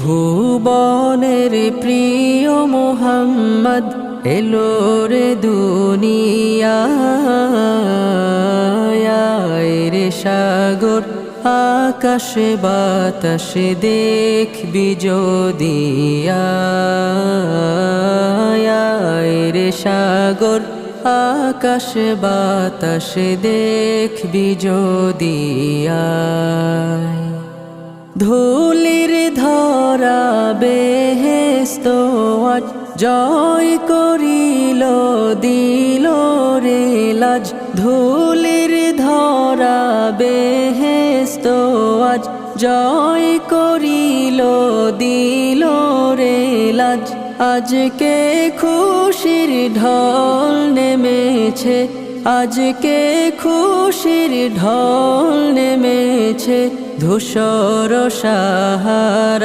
ভুবনের প্রিয় মোহাম্মদ এলো রে দুনিয়ায় রে সাগর আকাশে বাতাসে দেখবি যদি রে সাগর আকাশে বাতাসে দেখবি যদি ধুলির ধরা বেহেশত আজ জয় করিল দিল রে লাজ ধুলির ধরা বেহেশত আজ জয় করিল দিল রে লাজ আজকে খুশির ঢল নেমেছে আজকে খুশির ঢল নেমেছে ধূসর সাহারা